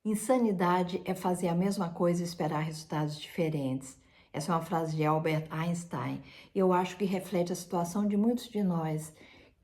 Insanidade é fazer a mesma coisa e esperar resultados diferentes. Essa é uma frase de Albert Einstein. E eu acho que reflete a situação de muitos de nós,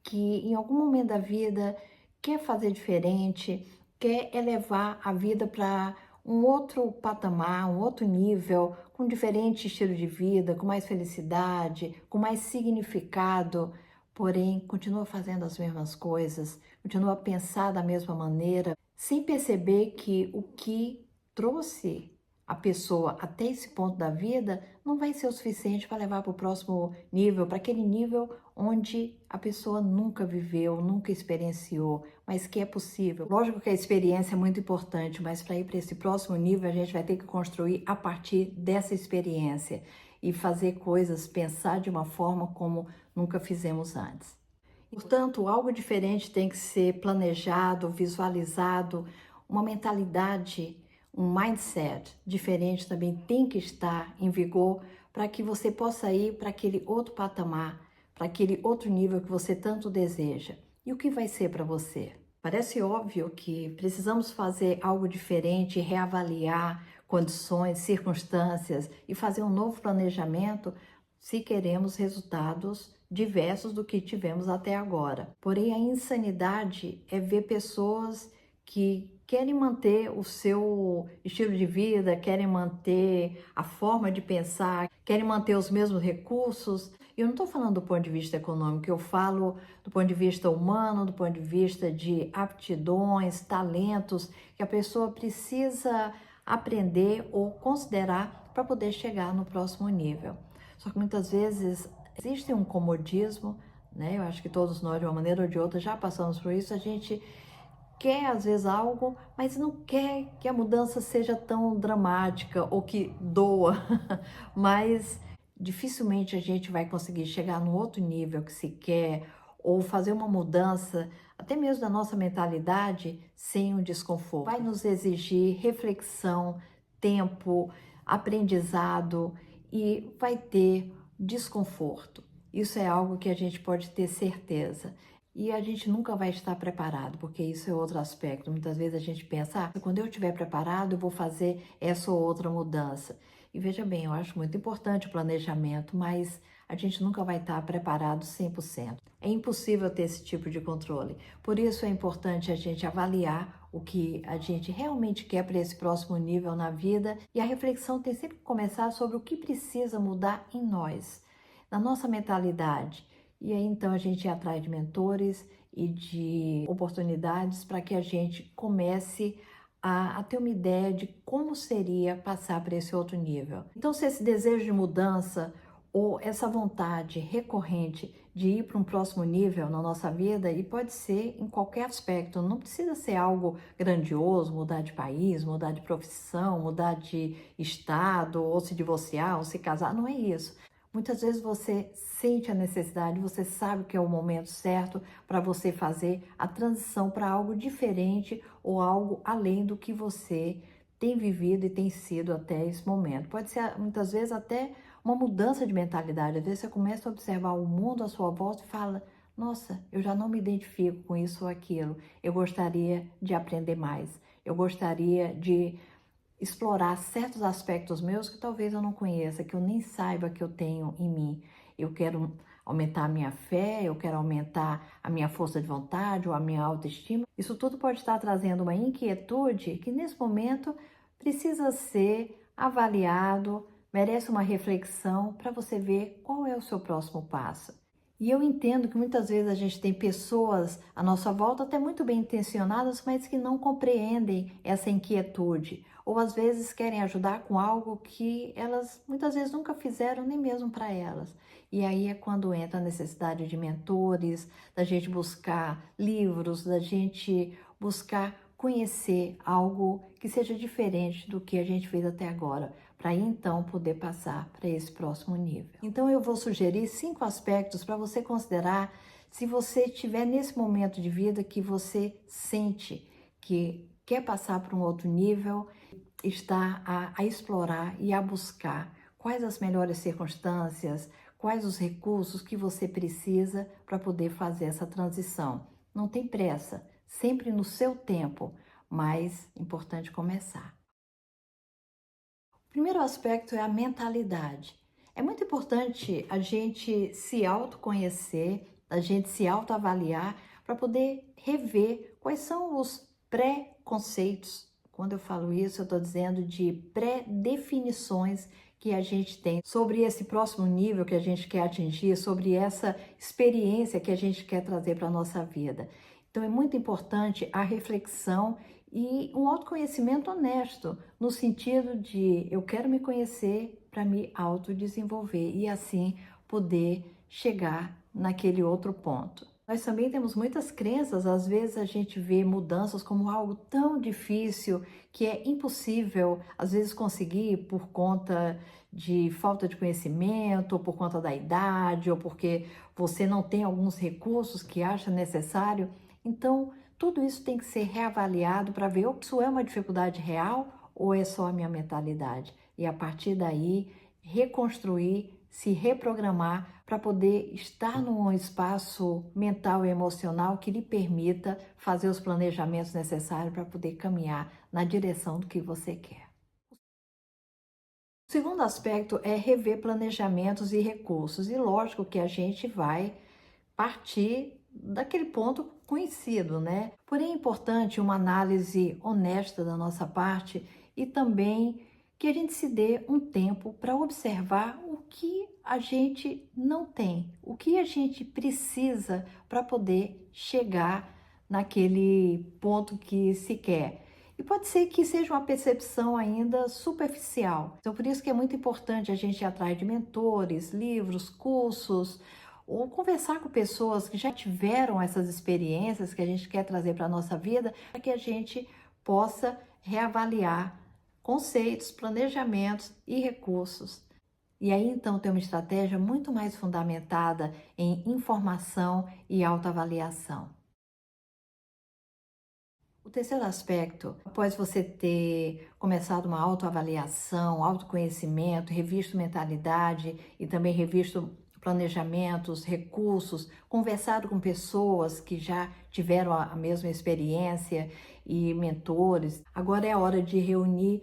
que em algum momento da vida quer fazer diferente, quer elevar a vida para um outro patamar, um outro nível, com diferente estilo de vida, com mais felicidade, com mais significado, porém continua fazendo as mesmas coisas, continua a pensar da mesma maneira, sem perceber que o que trouxe a pessoa até esse ponto da vida não vai ser o suficiente para levar para o próximo nível, para aquele nível onde a pessoa nunca viveu, nunca experienciou, mas que é possível. Lógico que a experiência é muito importante, mas para ir para esse próximo nível a gente vai ter que construir a partir dessa experiência e fazer coisas, pensar de uma forma como nunca fizemos antes. Portanto, algo diferente tem que ser planejado, visualizado, uma mentalidade, um mindset diferente também tem que estar em vigor para que você possa ir para aquele outro patamar, para aquele outro nível que você tanto deseja. E o que vai ser para você? Parece óbvio que precisamos fazer algo diferente, reavaliar condições, circunstâncias e fazer um novo planejamento se queremos resultados diversos do que tivemos até agora. Porém, a insanidade é ver pessoas que querem manter o seu estilo de vida, querem manter a forma de pensar, querem manter os mesmos recursos. E eu não estou falando do ponto de vista econômico, eu falo do ponto de vista humano, do ponto de vista de aptidões, talentos que a pessoa precisa aprender ou considerar para poder chegar no próximo nível. Só que muitas vezes existe um comodismo, né? Eu acho que todos nós, de uma maneira ou de outra, já passamos por isso. A gente quer, às vezes, algo, mas não quer que a mudança seja tão dramática ou que doa. Mas dificilmente a gente vai conseguir chegar no outro nível que se quer ou fazer uma mudança, até mesmo da nossa mentalidade, sem o desconforto. Vai nos exigir reflexão, tempo, aprendizado e vai ter desconforto. Isso é algo que a gente pode ter certeza. E a gente nunca vai estar preparado, porque isso é outro aspecto. Muitas vezes a gente pensa, quando eu estiver preparado, eu vou fazer essa ou outra mudança. E veja bem, eu acho muito importante o planejamento, mas a gente nunca vai estar preparado 100%. É impossível ter esse tipo de controle. Por isso é importante a gente avaliar o que a gente realmente quer para esse próximo nível na vida, e a reflexão tem sempre que começar sobre o que precisa mudar em nós, na nossa mentalidade. E aí então a gente ir atrás de mentores e de oportunidades para que a gente comece a ter uma ideia de como seria passar para esse outro nível. Então, se esse desejo de mudança ou essa vontade recorrente de ir para um próximo nível na nossa vida, e pode ser em qualquer aspecto, não precisa ser algo grandioso, mudar de país, mudar de profissão, mudar de estado, ou se divorciar, ou se casar, não é isso. Muitas vezes você sente a necessidade, você sabe que é o momento certo para você fazer a transição para algo diferente ou algo além do que você tem vivido e tem sido até esse momento. Pode ser muitas vezes até uma mudança de mentalidade. Às vezes você começa a observar o mundo à sua volta e fala: nossa, eu já não me identifico com isso ou aquilo. Eu gostaria de aprender mais. Eu gostaria de explorar certos aspectos meus que talvez eu não conheça, que eu nem saiba que eu tenho em mim. Eu quero aumentar a minha fé, eu quero aumentar a minha força de vontade ou a minha autoestima. Isso tudo pode estar trazendo uma inquietude que nesse momento precisa ser avaliado, merece uma reflexão para você ver qual é o seu próximo passo. E eu entendo que muitas vezes a gente tem pessoas à nossa volta até muito bem intencionadas, mas que não compreendem essa inquietude, ou às vezes querem ajudar com algo que elas muitas vezes nunca fizeram nem mesmo para elas. E aí é quando entra a necessidade de mentores, da gente buscar livros, da gente buscar conhecer algo que seja diferente do que a gente fez até agora, para aí então poder passar para esse próximo nível. Então eu vou sugerir 5 aspectos para você considerar se você estiver nesse momento de vida que você sente que quer passar para um outro nível, está a explorar e a buscar quais as melhores circunstâncias, quais os recursos que você precisa para poder fazer essa transição. Não tem pressa, sempre no seu tempo, mais importante começar. O primeiro aspecto é a mentalidade. É muito importante a gente se autoconhecer, a gente se autoavaliar para poder rever quais são os pré-conceitos. Quando eu falo isso, eu estou dizendo de pré-definições que a gente tem sobre esse próximo nível que a gente quer atingir, sobre essa experiência que a gente quer trazer para a nossa vida. Então é muito importante a reflexão e um autoconhecimento honesto, no sentido de eu quero me conhecer para me autodesenvolver e assim poder chegar naquele outro ponto. Nós também temos muitas crenças, às vezes a gente vê mudanças como algo tão difícil que é impossível, às vezes, conseguir por conta de falta de conhecimento, ou por conta da idade, ou porque você não tem alguns recursos que acha necessário. Então, tudo isso tem que ser reavaliado para ver se isso é uma dificuldade real ou é só a minha mentalidade. E a partir daí, reconstruir, se reprogramar para poder estar num espaço mental e emocional que lhe permita fazer os planejamentos necessários para poder caminhar na direção do que você quer. O segundo aspecto é rever planejamentos e recursos. E lógico que a gente vai partir daquele ponto conhecido, né? Porém, é importante uma análise honesta da nossa parte e também que a gente se dê um tempo para observar o que a gente não tem, o que a gente precisa para poder chegar naquele ponto que se quer. E pode ser que seja uma percepção ainda superficial. Então, por isso que é muito importante a gente ir atrás de mentores, livros, cursos, ou conversar com pessoas que já tiveram essas experiências que a gente quer trazer para a nossa vida, para que a gente possa reavaliar conceitos, planejamentos e recursos. E aí então ter uma estratégia muito mais fundamentada em informação e autoavaliação. O terceiro aspecto, após você ter começado uma autoavaliação, autoconhecimento, revisto mentalidade e também revisto planejamentos, recursos, conversado com pessoas que já tiveram a mesma experiência e mentores, agora é a hora de reunir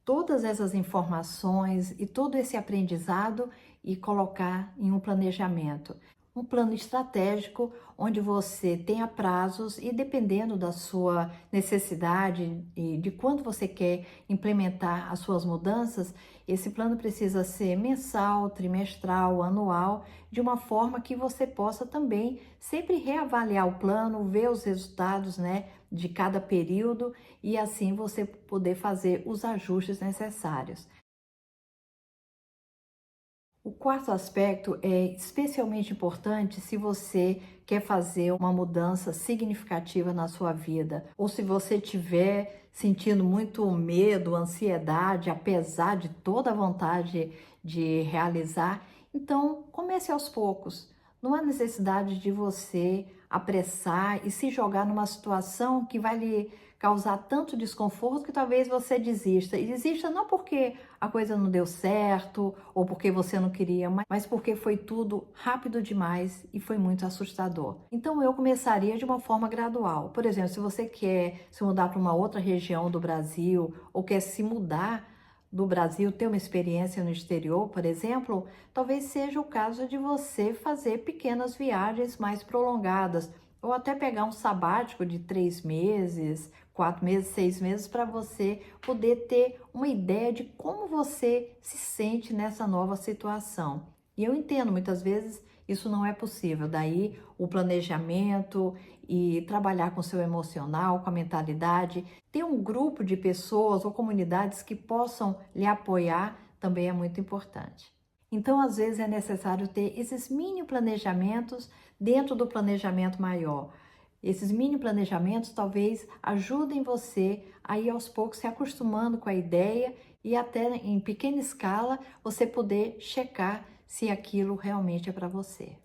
todas essas informações e todo esse aprendizado e colocar em um planejamento. Um plano estratégico onde você tenha prazos e dependendo da sua necessidade e de quando você quer implementar as suas mudanças, esse plano precisa ser mensal, trimestral, anual, de uma forma que você possa também sempre reavaliar o plano, ver os resultados, né, de cada período e assim você poder fazer os ajustes necessários. O quarto aspecto é especialmente importante se você quer fazer uma mudança significativa na sua vida, ou se você estiver sentindo muito medo, ansiedade, apesar de toda a vontade de realizar. Então, comece aos poucos. Não há necessidade de você apressar e se jogar numa situação que vai lhe causar tanto desconforto que talvez você desista. E desista não porque a coisa não deu certo ou porque você não queria, mas porque foi tudo rápido demais e foi muito assustador. Então eu começaria de uma forma gradual. Por exemplo, se você quer se mudar para uma outra região do Brasil ou quer se mudar do Brasil, ter uma experiência no exterior, por exemplo, talvez seja o caso de você fazer pequenas viagens mais prolongadas ou até pegar um sabático de 3 meses, 4 meses, 6 meses, para você poder ter uma ideia de como você se sente nessa nova situação. E eu entendo, muitas vezes isso não é possível, daí o planejamento e trabalhar com o seu emocional, com a mentalidade, ter um grupo de pessoas ou comunidades que possam lhe apoiar também é muito importante. Então, às vezes é necessário ter esses mini planejamentos dentro do planejamento maior. Esses mini planejamentos talvez ajudem você a ir aos poucos se acostumando com a ideia e até em pequena escala você poder checar se aquilo realmente é para você.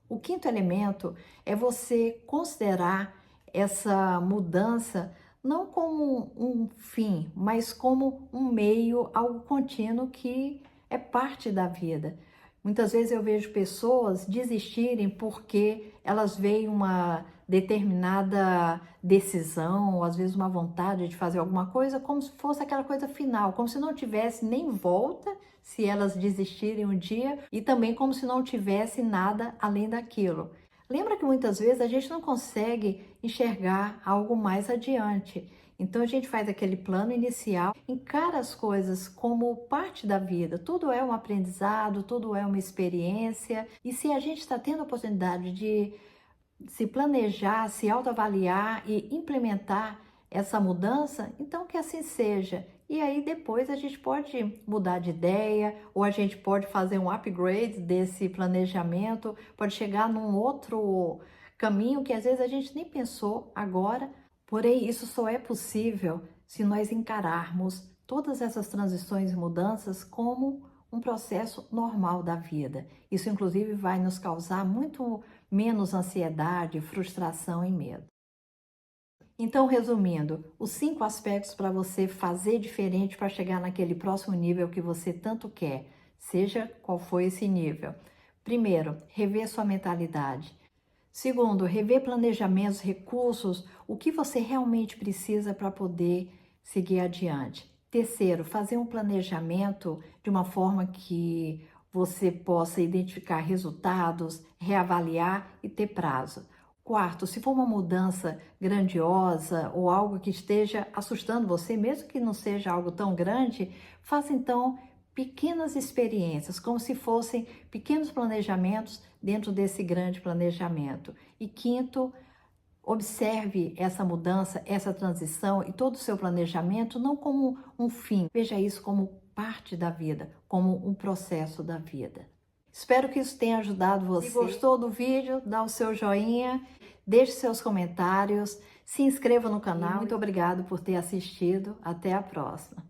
O quinto elemento é você considerar essa mudança não como um fim, mas como um meio, algo contínuo que é parte da vida. Muitas vezes eu vejo pessoas desistirem porque elas veem uma determinada decisão, ou às vezes uma vontade de fazer alguma coisa, como se fosse aquela coisa final, como se não tivesse nem volta se elas desistirem um dia, e também como se não tivesse nada além daquilo. Lembra que muitas vezes a gente não consegue enxergar algo mais adiante. Então a gente faz aquele plano inicial, encara as coisas como parte da vida. Tudo é um aprendizado, tudo é uma experiência. E se a gente está tendo a oportunidade de se planejar, se autoavaliar e implementar essa mudança, então que assim seja. E aí depois a gente pode mudar de ideia, ou a gente pode fazer um upgrade desse planejamento, pode chegar num outro caminho que às vezes a gente nem pensou agora. Porém, isso só é possível se nós encararmos todas essas transições e mudanças como um processo normal da vida. Isso, inclusive, vai nos causar muito menos ansiedade, frustração e medo. Então, resumindo, os 5 aspectos para você fazer diferente para chegar naquele próximo nível que você tanto quer, seja qual for esse nível. Primeiro, rever sua mentalidade. Segundo, rever planejamentos, recursos, o que você realmente precisa para poder seguir adiante. Terceiro, fazer um planejamento de uma forma que você possa identificar resultados, reavaliar e ter prazo. Quarto, se for uma mudança grandiosa ou algo que esteja assustando você, mesmo que não seja algo tão grande, faça então pequenas experiências, como se fossem pequenos planejamentos dentro desse grande planejamento. E quinto, observe essa mudança, essa transição e todo o seu planejamento não como um fim, veja isso como parte da vida, como um processo da vida. Espero que isso tenha ajudado você. Se gostou do vídeo, dá o seu joinha, deixe seus comentários, se inscreva no canal. Muito obrigado por ter assistido. Até a próxima.